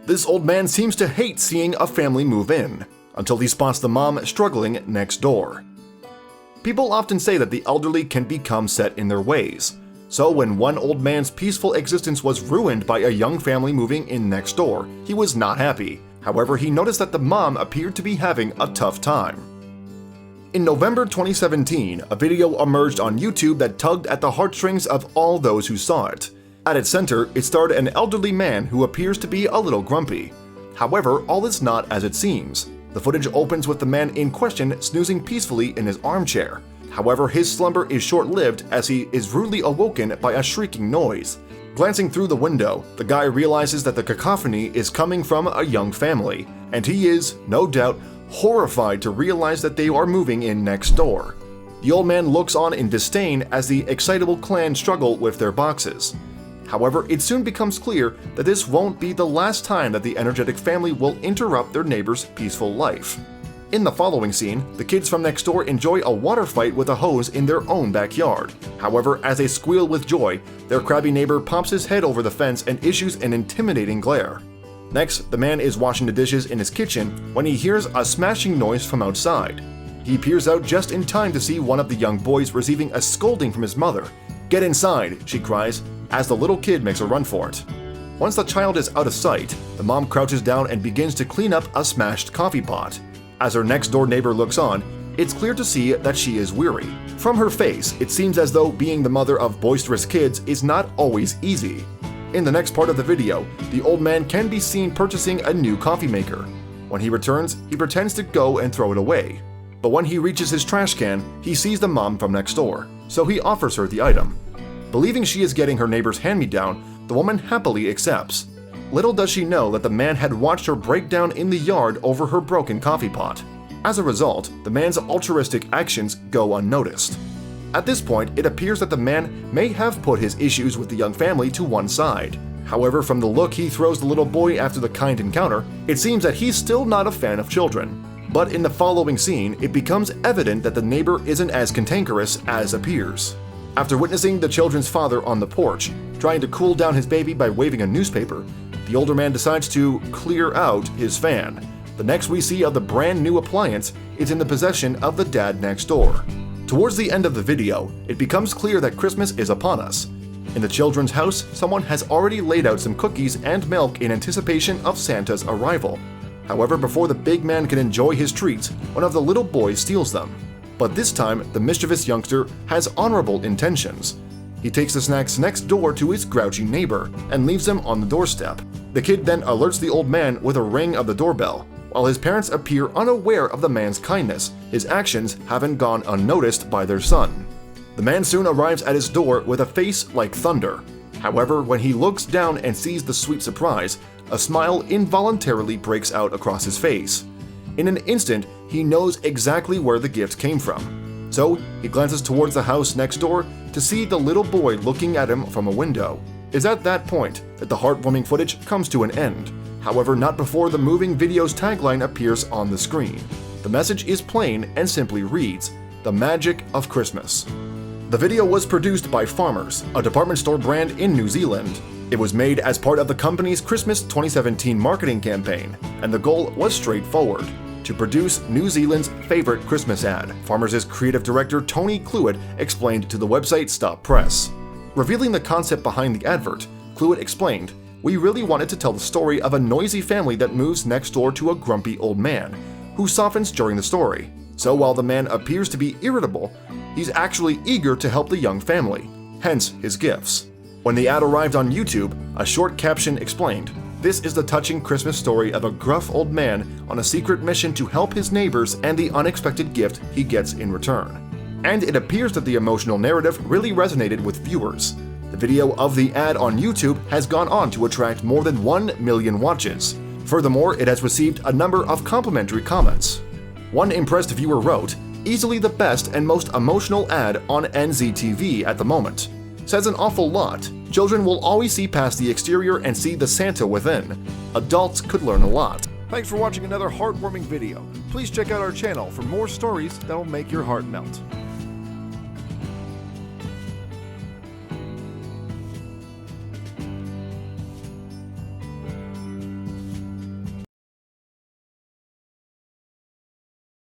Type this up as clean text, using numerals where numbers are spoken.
This old man seems to hate seeing a family move in, until he spots the mom struggling next door. People often say that the elderly can become set in their ways, so when one old man's peaceful existence was ruined by a young family moving in next door, he was not happy. However, he noticed that the mom appeared to be having a tough time. In November 2017, a video emerged on YouTube that tugged at the heartstrings of all those who saw it. At its center, it starred an elderly man who appears to be a little grumpy. However, all is not as it seems. The footage opens with the man in question snoozing peacefully in his armchair. However, his slumber is short-lived as he is rudely awoken by a shrieking noise. Glancing through the window, the guy realizes that the cacophony is coming from a young family, and he is, no doubt, horrified to realize that they are moving in next door. The old man looks on in disdain as the excitable clan struggle with their boxes. However, it soon becomes clear that this won't be the last time that the energetic family will interrupt their neighbor's peaceful life. In the following scene, the kids from next door enjoy a water fight with a hose in their own backyard. However, as they squeal with joy, their crabby neighbor pops his head over the fence and issues an intimidating glare. Next, the man is washing the dishes in his kitchen when he hears a smashing noise from outside. He peers out just in time to see one of the young boys receiving a scolding from his mother. "Get inside," she cries, as the little kid makes a run for it. Once the child is out of sight, the mom crouches down and begins to clean up a smashed coffee pot. As her next-door neighbor looks on, it's clear to see that she is weary. From her face, it seems as though being the mother of boisterous kids is not always easy. In the next part of the video, the old man can be seen purchasing a new coffee maker. When he returns, he pretends to go and throw it away. But when he reaches his trash can, he sees the mom from next door, so he offers her the item. Believing she is getting her neighbor's hand-me-down, the woman happily accepts. Little does she know that the man had watched her break down in the yard over her broken coffee pot. As a result, the man's altruistic actions go unnoticed. At this point, it appears that the man may have put his issues with the young family to one side. However, from the look he throws the little boy after the kind encounter, it seems that he's still not a fan of children. But in the following scene, it becomes evident that the neighbor isn't as cantankerous as appears. After witnessing the children's father on the porch, trying to cool down his baby by waving a newspaper, the older man decides to clear out his fan. The next we see of the brand new appliance is in the possession of the dad next door. Towards the end of the video, it becomes clear that Christmas is upon us. In the children's house, someone has already laid out some cookies and milk in anticipation of Santa's arrival. However, before the big man can enjoy his treats, one of the little boys steals them. But this time, the mischievous youngster has honorable intentions. He takes the snacks next door to his grouchy neighbor and leaves them on the doorstep. The kid then alerts the old man with a ring of the doorbell. While his parents appear unaware of the man's kindness, his actions haven't gone unnoticed by their son. The man soon arrives at his door with a face like thunder. However, when he looks down and sees the sweet surprise, a smile involuntarily breaks out across his face. In an instant, he knows exactly where the gift came from. So, he glances towards the house next door to see the little boy looking at him from a window. It's at that point that the heartwarming footage comes to an end. However, not before the moving video's tagline appears on the screen. The message is plain and simply reads, "The Magic of Christmas." The video was produced by Farmers, a department store brand in New Zealand. It was made as part of the company's Christmas 2017 marketing campaign, and the goal was straightforward: to produce New Zealand's favorite Christmas ad. Farmers' creative director Tony Cluett explained to the website Stop Press. Revealing the concept behind the advert, Cluett explained, "We really wanted to tell the story of a noisy family that moves next door to a grumpy old man, who softens during the story. So while the man appears to be irritable, he's actually eager to help the young family, hence his gifts." When the ad arrived on YouTube, a short caption explained, "This is the touching Christmas story of a gruff old man on a secret mission to help his neighbors and the unexpected gift he gets in return." And it appears that the emotional narrative really resonated with viewers. The video of the ad on YouTube has gone on to attract more than 1 million watches. Furthermore, it has received a number of complimentary comments. One impressed viewer wrote, "Easily the best and most emotional ad on NZTV at the moment. Says an awful lot. Children will always see past the exterior and see the Santa within. Adults could learn a lot." Thanks for watching another heartwarming video. Please check out our channel for more stories that will make your heart melt.